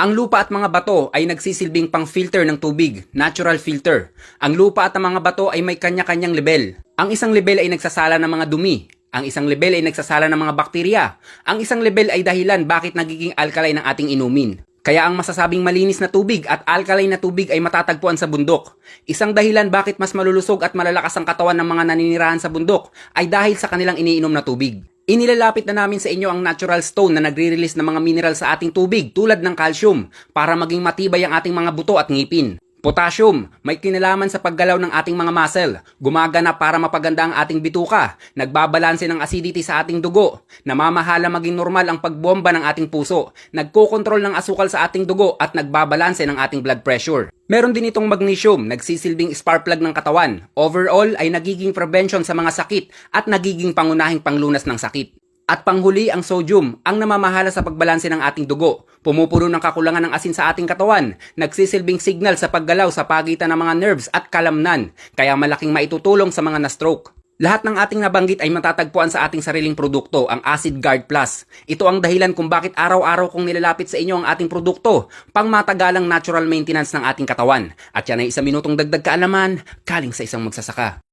Ang lupa at mga bato ay nagsisilbing pang-filter ng tubig, natural filter. Ang lupa at ang mga bato ay may kanya-kanyang level. Ang isang level ay nagsasala ng mga dumi. Ang isang level ay nagsasala ng mga bakterya. Ang isang level ay dahilan bakit nagiging alkaline ang ating inumin. Kaya ang masasabing malinis na tubig at alkaline na tubig ay matatagpuan sa bundok. Isang dahilan bakit mas malulusog at malalakas ang katawan ng mga naninirahan sa bundok ay dahil sa kanilang iniinom na tubig. Inilalapit na namin sa inyo ang natural stone na nagre-release ng mga mineral sa ating tubig tulad ng calcium para maging matibay ang ating mga buto at ngipin. Potassium, may kinalaman sa paggalaw ng ating mga muscle, gumagana para mapaganda ang ating bituka, nagbabalanse ng acidity sa ating dugo, namamahala maging normal ang pagbomba ng ating puso, nagkokontrol ng asukal sa ating dugo at nagbabalanse ng ating blood pressure. Meron din itong magnesium, nagsisilbing spark plug ng katawan. Overall ay nagiging prevention sa mga sakit at nagiging pangunahing panglunas ng sakit. At panghuli ang sodium, ang namamahala sa pagbalanse ng ating dugo. Pumupuno ng kakulangan ng asin sa ating katawan, nagsisilbing signal sa paggalaw sa pagitan ng mga nerves at kalamnan, kaya malaking maitutulong sa mga na-stroke. Lahat ng ating nabanggit ay matatagpuan sa ating sariling produkto, ang Acid Guard Plus. Ito ang dahilan kung bakit araw-araw kong nilalapit sa inyo ang ating produkto, pang matagalang natural maintenance ng ating katawan. At yan ay 1 minutong dagdag kaalaman, galing sa isang magsasaka.